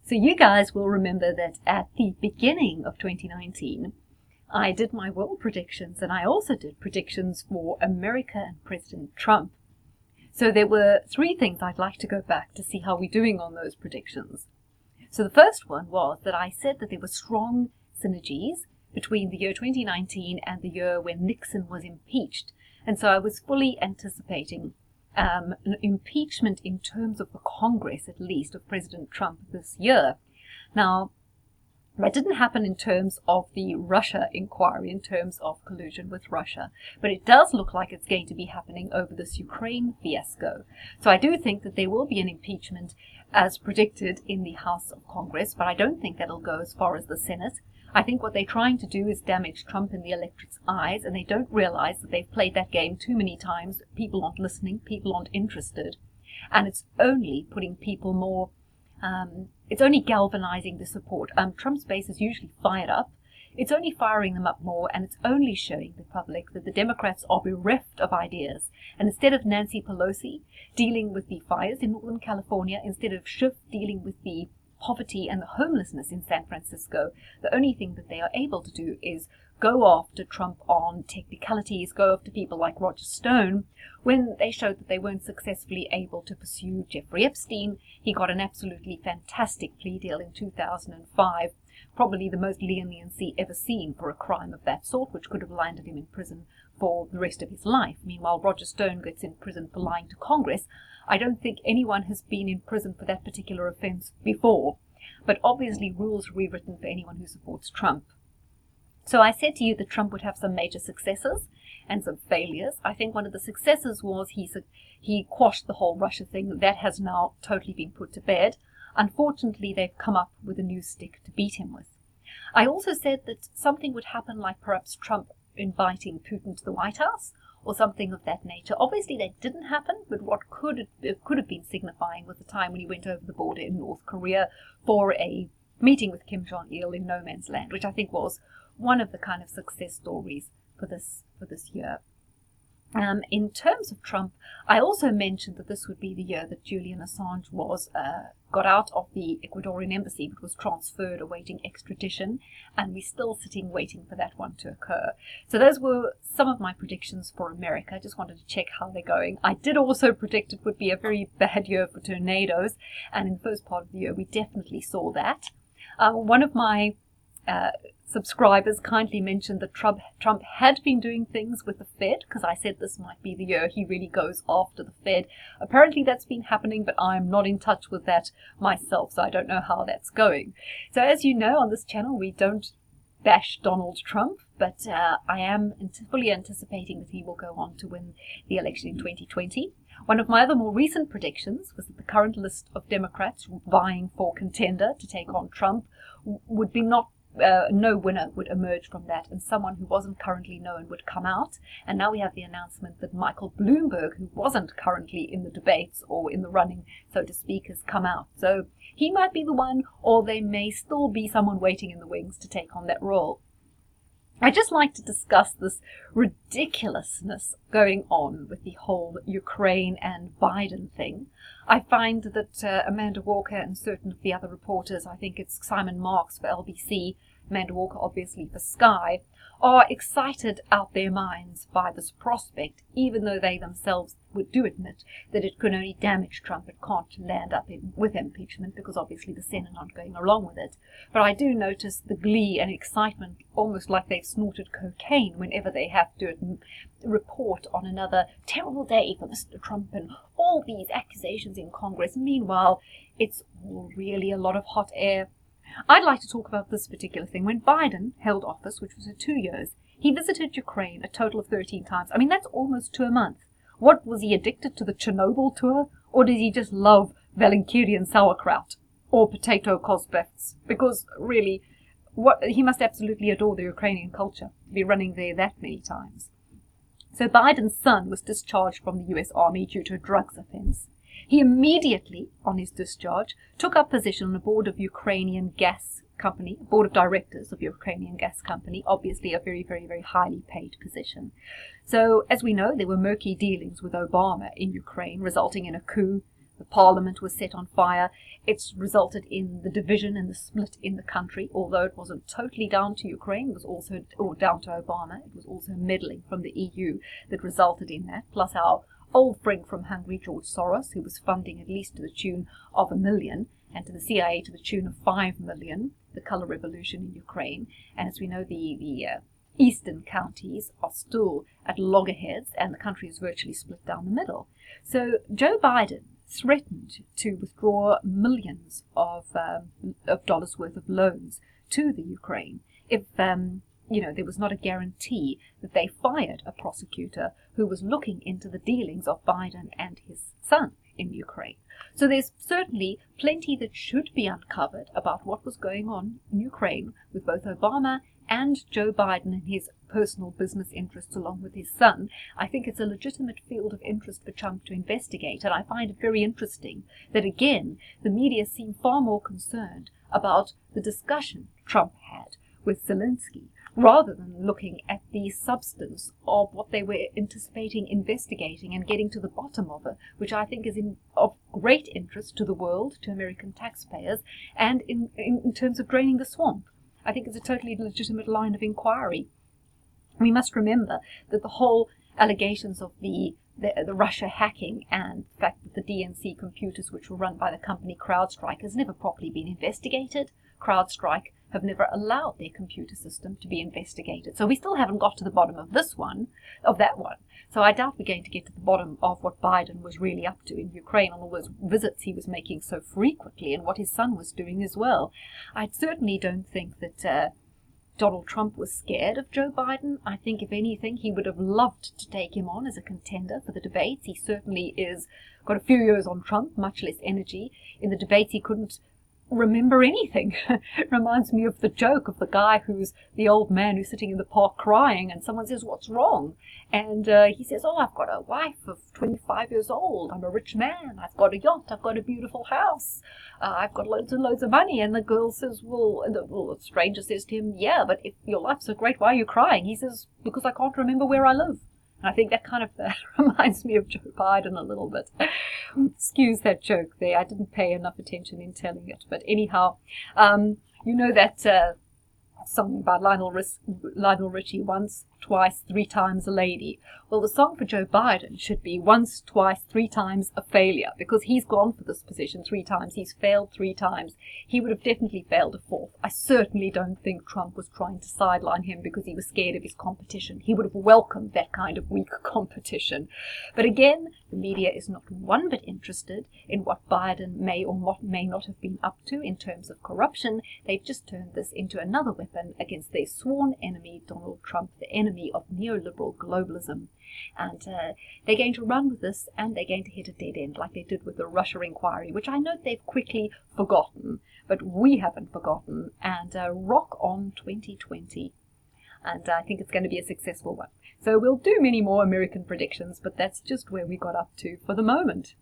So you guys will remember that at the beginning of 2019, I did my world predictions, and I also did predictions for America and President Trump. So there were three things I'd like to go back to see how we're doing on those predictions. So the first one was that I said that there were strong synergies between the year 2019 and the year when Nixon was impeached. And so I was fully anticipating an impeachment in terms of the Congress, at least, of President Trump this year. Now, that didn't happen in terms of the Russia inquiry, in terms of collusion with Russia, but it does look like it's going to be happening over this Ukraine fiasco. So I do think that there will be an impeachment as predicted in the House of Congress, but I don't think that'll go as far as the Senate. I think what they're trying to do is damage Trump in the electorate's eyes, and they don't realize that they've played that game too many times. People aren't listening, people aren't interested, and it's only putting people more, it's only galvanizing the support. Trump's base is usually fired up. It's only firing them up more, and it's only showing the public that the Democrats are bereft of ideas. And instead of Nancy Pelosi dealing with the fires in Northern California, instead of Schiff dealing with the poverty and the homelessness in San Francisco, the only thing that they are able to do is go after Trump on technicalities, go after people like Roger Stone, when they showed that they weren't successfully able to pursue Jeffrey Epstein. He got an absolutely fantastic plea deal in 2005, probably the most leniency ever seen for a crime of that sort, which could have landed him in prison for the rest of his life. Meanwhile, Roger Stone gets in prison for lying to Congress. I don't think anyone has been in prison for that particular offense before, but obviously rules are rewritten for anyone who supports Trump. So I said to you that Trump would have some major successes and some failures. I think one of the successes was he quashed the whole Russia thing. That has now totally been put to bed. Unfortunately, they've come up with a new stick to beat him with. I also said that something would happen, like perhaps Trump inviting Putin to the White House or something of that nature. Obviously, that didn't happen, but what could have been signifying was the time when he went over the border in North Korea for a meeting with Kim Jong-il in no man's land, which I think was one of the kind of success stories for this year. In terms of Trump, I also mentioned that this would be the year that Julian Assange got out of the Ecuadorian embassy, but was transferred awaiting extradition, and we're still sitting waiting for that one to occur. So those were some of my predictions for America. I just wanted to check how they're going. I did also predict it would be a very bad year for tornadoes, and in the first part of the year we definitely saw that. One of my subscribers kindly mentioned that Trump had been doing things with the Fed, because I said this might be the year he really goes after the Fed. Apparently that's been happening, but I'm not in touch with that myself, so I don't know how that's going. So as you know, on this channel we don't bash Donald Trump, but I am fully anticipating that he will go on to win the election in 2020. One of my other more recent predictions was that the current list of Democrats vying for contender to take on Trump would be no winner would emerge from that, and someone who wasn't currently known would come out. And now we have the announcement that Michael Bloomberg, who wasn't currently in the debates or in the running, so to speak, has come out. So he might be the one, or there may still be someone waiting in the wings to take on that role. I'd just like to discuss this ridiculousness going on with the whole Ukraine and Biden thing. I find that Amanda Walker and certain of the other reporters, I think it's Simon Marks for LBC, Amanda Walker obviously for Sky, are excited out their minds by this prospect, even though they themselves do admit that it could only damage Trump. It can't land up with impeachment, because obviously the Senate aren't going along with it. But I do notice the glee and excitement, almost like they've snorted cocaine, whenever they have to report on another terrible day for Mr. Trump and all these accusations in Congress. Meanwhile, it's really a lot of hot air. I'd like to talk about this particular thing. When Biden held office, which was for 2 years, he visited Ukraine a total of 13 times. I mean, that's almost 2 a month. What, was he addicted to the Chernobyl tour? Or did he just love Valkyrian sauerkraut or potato kosbefts? Because really, he must absolutely adore the Ukrainian culture to be running there that many times. So Biden's son was discharged from the US Army due to a drugs offense. He immediately, on his discharge, took up position on a board of Ukrainian gas company, board of directors of Ukrainian gas company, obviously a very, very, very highly paid position. So, as we know, there were murky dealings with Obama in Ukraine, resulting in a coup, The parliament was set on fire. It's resulted in the division and the split in the country, although it wasn't totally down to Ukraine, it was also, or down to Obama. It was also meddling from the EU that resulted in that, plus our old friend from Hungary, George Soros, who was funding at least to the tune of $1 million, and to the CIA to the tune of $5 million, the colour revolution in Ukraine. And as we know, the eastern counties are still at loggerheads, and the country is virtually split down the middle. So Joe Biden threatened to withdraw millions of dollars worth of loans to the Ukraine if there was not a guarantee that they fired a prosecutor who was looking into the dealings of Biden and his son in Ukraine. So there's certainly plenty that should be uncovered about what was going on in Ukraine with both Obama and Joe Biden and his personal business interests along with his son. I think it's a legitimate field of interest for Trump to investigate, and I find it very interesting that, again, the media seem far more concerned about the discussion Trump had with Zelensky rather than looking at the substance of what they were anticipating investigating and getting to the bottom of it, which I think is of great interest to the world, to American taxpayers, and in terms of draining the swamp. I think it's a totally legitimate line of inquiry. We must remember that the whole allegations of the Russia hacking and the fact that the DNC computers, which were run by the company CrowdStrike, has never properly been investigated. CrowdStrike have never allowed their computer system to be investigated. So we still haven't got to the bottom of that one. So I doubt we're going to get to the bottom of what Biden was really up to in Ukraine, all those visits he was making so frequently, and what his son was doing as well. I certainly don't think that Donald Trump was scared of Joe Biden. I think, if anything, he would have loved to take him on as a contender for the debates. He certainly got a few years on Trump, much less energy. In the debates, he couldn't remember anything. It reminds me of the joke of the guy who's the old man who's sitting in the park crying, and someone says, "What's wrong?" And he says, "Oh, I've got a wife of 25 years old. I'm a rich man. I've got a yacht. I've got a beautiful house. I've got loads and loads of money." And the girl says, the stranger says to him, "Yeah, but if your life's so great, why are you crying?" He says, "Because I can't remember where I live." And I think that kind of reminds me of Joe Biden a little bit. Excuse that joke there. I didn't pay enough attention in telling it. But anyhow, you know that song about Lionel Richie, Once, Twice, Three Times a Lady. Well, the song for Joe Biden should be Once, Twice, Three Times a Failure, because he's gone for this position 3 times. He's failed 3 times. He would have definitely failed a 4th. I certainly don't think Trump was trying to sideline him because he was scared of his competition. He would have welcomed that kind of weak competition. But again, the media is not one bit interested in what Biden may or may not have been up to in terms of corruption. They've just turned this into another weapon against their sworn enemy, Donald Trump, the enemy of neoliberal globalism. And they're going to run with this, and they're going to hit a dead end like they did with the Russia inquiry, which I know they've quickly forgotten, but we haven't forgotten. And rock on 2020. And I think it's going to be a successful one. So we'll do many more American predictions, but that's just where we got up to for the moment.